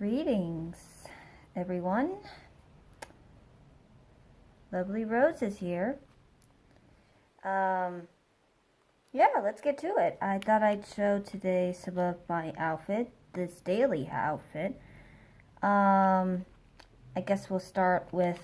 Greetings, everyone. Lovely Rose is here. Yeah, let's get to it. I thought I'd show today some of my outfit, this daily outfit. I guess we'll start with,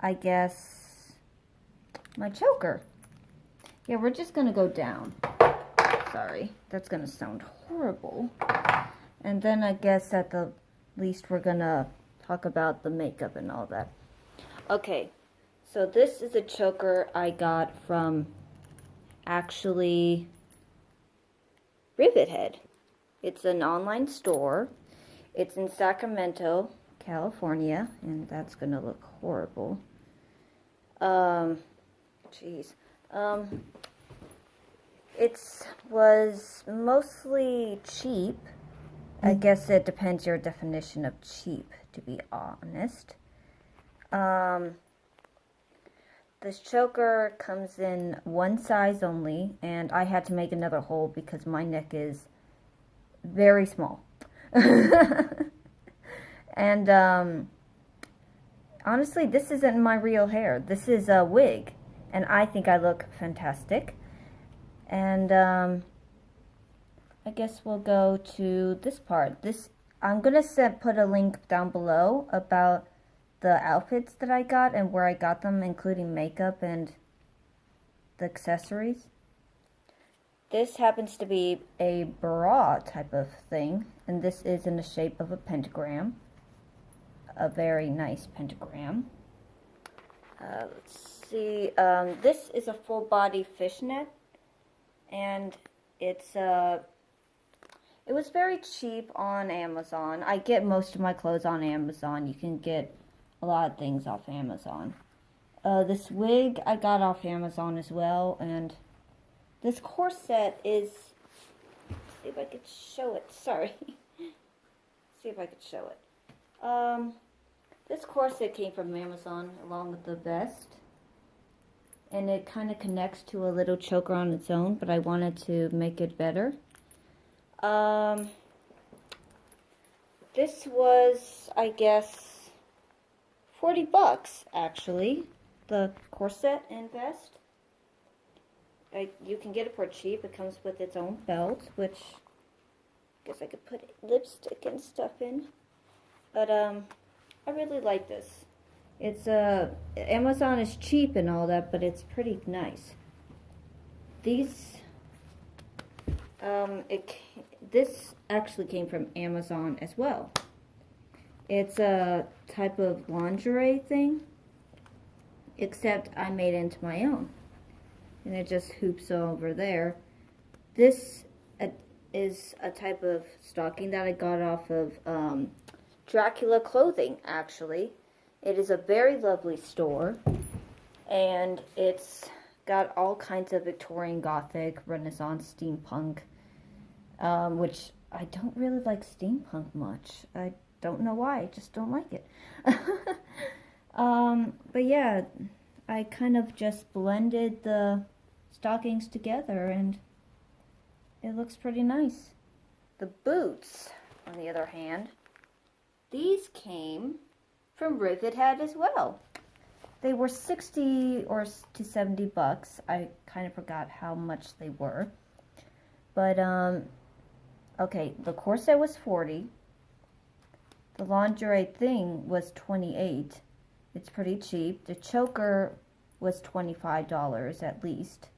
my choker. Yeah, we're just gonna go down. Sorry, that's gonna sound horrible. And then I guess at the least we're gonna talk about the makeup and all that. Okay, so this is a choker I got from actually Rivet Head. It's an online store. It's in Sacramento, California, and that's gonna look horrible. It was mostly cheap. I guess it depends your definition of cheap, to be honest. This choker comes in one size only, and I had to make another hole because my neck is very small. And honestly, this isn't my real hair. This is a wig, and I think I look fantastic. And I guess we'll go to this part. I'm gonna put a link down below about the outfits that I got and where I got them, including makeup and the accessories. This happens to be a bra type of thing, and this is in the shape of a pentagram. A very nice pentagram. Let's see. This is a full body fishnet, and it was very cheap on Amazon. I get most of my clothes on Amazon. You can get a lot of things off Amazon. This wig I got off Amazon as well, and this corset is, see if I could show it, sorry. See if I could show it. This corset came from Amazon along with the vest, and it kind of connects to a little choker on its own, but I wanted to make it better. This was, I guess, $40 actually, the corset and vest. You can get it for cheap. It comes with its own belt, which I guess I could put lipstick and stuff in. But I really like this. It's Amazon is cheap and all that, but it's pretty nice. This actually came from Amazon as well. It's a type of lingerie thing, except I made it into my own. And it just hoops over there. This is a type of stocking that I got off of Dracula Clothing, actually. It is a very lovely store, and it's got all kinds of Victorian Gothic, Renaissance, steampunk, which I don't really like steampunk much. I don't know why, I just don't like it. But yeah, I kind of just blended the stockings together, and it looks pretty nice. The boots, on the other hand, these came from Rivet Head as well. They were $60 to $70. I kind of forgot how much they were. But, okay, the corset was $40. The lingerie thing was $28. It's pretty cheap. The choker was $25 at least.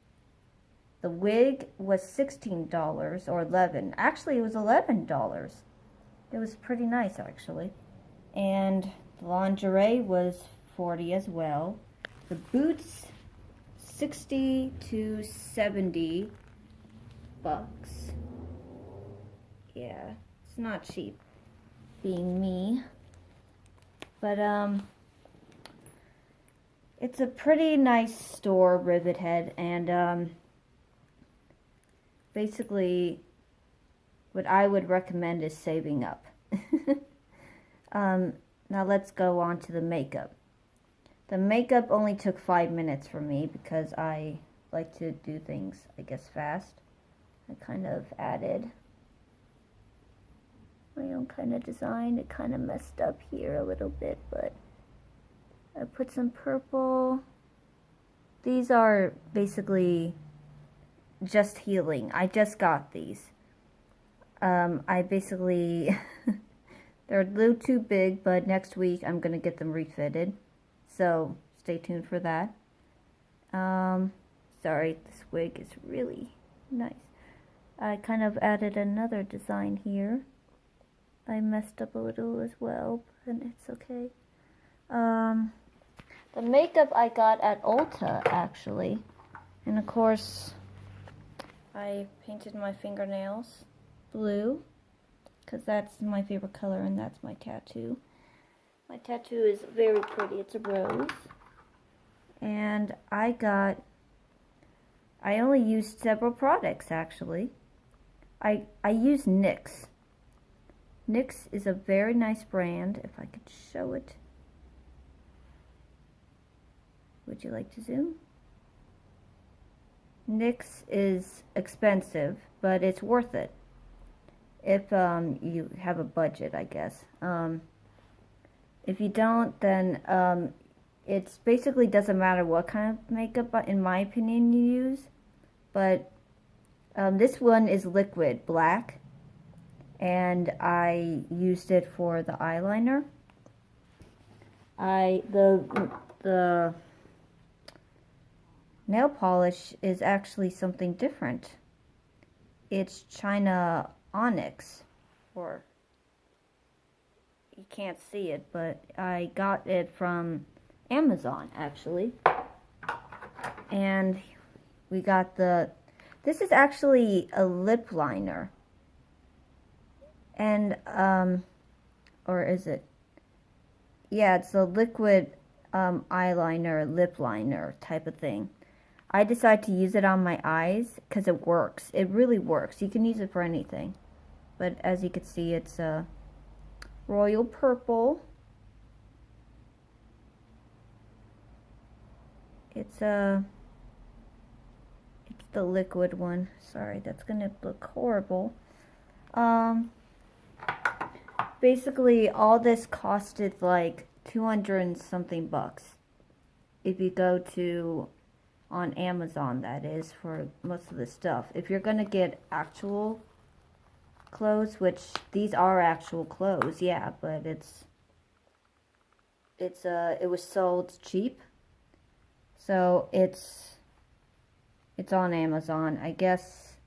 The wig was $16 or $11. Actually, it was $11. It was pretty nice, actually. And the lingerie was $40 as well. The boots, $60 to $70. Yeah, it's not cheap, being me. But it's a pretty nice store, Rivet Head, and basically what I would recommend is saving up. Now let's go on to the makeup. The makeup only took 5 minutes for me because I like to do things, I guess, fast. I kind of added my own some kind of design. It kind of messed up here a little bit, but I put some purple. These are basically just healing. I just got these. I basically, they're a little too big, but next week I'm going to get them refitted. So stay tuned for that. Sorry, this wig is really nice. I kind of added another design here. I messed up a little as well, but it's okay. The makeup I got at ULTA, actually. And of course, I painted my fingernails blue, because that's my favorite color and that's my tattoo. My tattoo is very pretty. It's a rose. And I only used several products, actually. I used NYX. NYX is a very nice brand, if I could show it. Would you like to zoom? NYX is expensive, but it's worth it. If you have a budget, I guess. If you don't, then it basically doesn't matter what kind of makeup, in my opinion, you use. But this one is liquid black, and I used it for the eyeliner. The nail polish is actually something different. It's China Onyx, or you can't see it, but I got it from Amazon, actually. And we got this is actually a lip liner. And, or is it? Yeah, it's a liquid eyeliner, lip liner type of thing. I decided to use it on my eyes because it works. It really works. You can use it for anything. But as you can see, it's a royal purple. It's the liquid one. Sorry, that's gonna look horrible. Basically, all this costed like 200 and something bucks. If you go to on Amazon, that is, for most of the stuff. If you're gonna get actual clothes, which these are actual clothes, yeah, but it was sold cheap, so it's on Amazon. I guess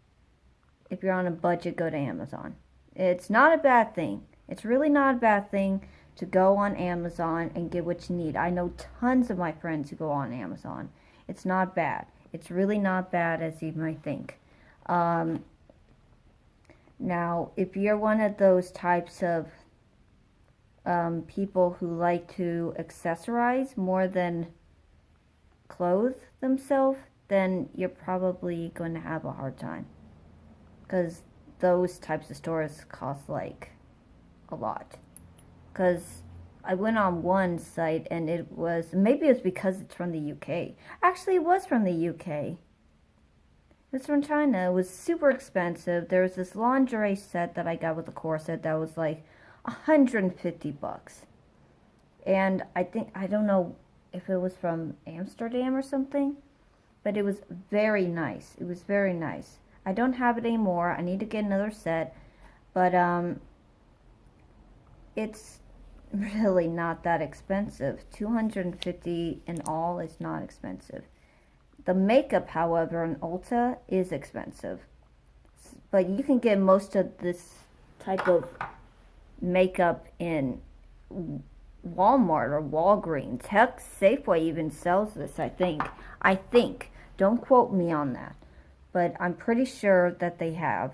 if you're on a budget, go to Amazon. It's not a bad thing. It's really not a bad thing to go on Amazon and get what you need. I know tons of my friends who go on Amazon. It's not bad. It's really not bad as you might think. Now, if you're one of those types of people who like to accessorize more than clothe themselves, then you're probably going to have a hard time. Because those types of stores cost like a lot. Because I went on one site and it was, maybe it's because it's from the UK. Actually, it was from the UK. It's from China. It was super expensive. There was this lingerie set that I got with a corset that was like 150 bucks. And I don't know if it was from Amsterdam or something, but it was very nice. It was very nice. I don't have it anymore. I need to get another set, but it's really not that expensive. 250 in all is not expensive. The makeup, however, in ULTA is expensive. But you can get most of this type of makeup in Walmart or Walgreens. Heck, Safeway even sells this, I think. Don't quote me on that. But I'm pretty sure that they have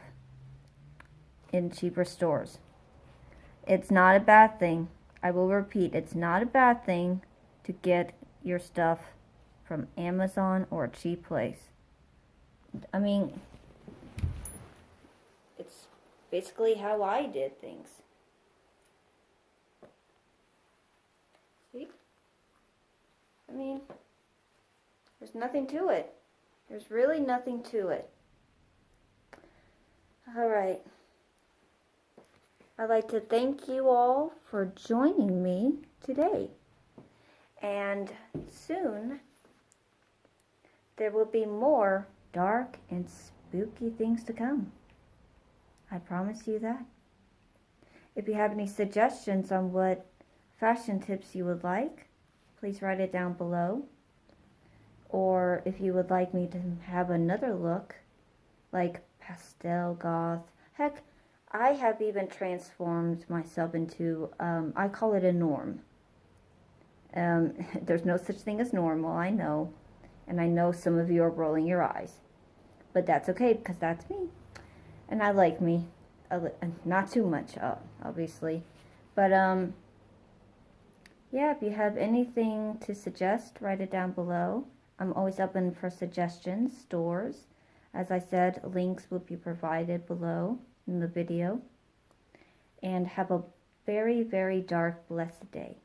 in cheaper stores. It's not a bad thing. I will repeat, it's not a bad thing to get your stuff from Amazon or a cheap place. I mean, it's basically how I did things. See? I mean, there's nothing to it. There's really nothing to it. Alright. I'd like to thank you all for joining me today. And soon, there will be more dark and spooky things to come. I promise you that. If you have any suggestions on what fashion tips you would like, please write it down below. Or if you would like me to have another look, like pastel goth. Heck, I have even transformed myself into, I call it a norm. There's no such thing as normal, I know. And I know some of you are rolling your eyes. But that's okay, because that's me. And I like me. Not too much, obviously. But, yeah, if you have anything to suggest, write it down below. I'm always open for suggestions, stores. As I said, links will be provided below in the video. And have a very, very dark, blessed day.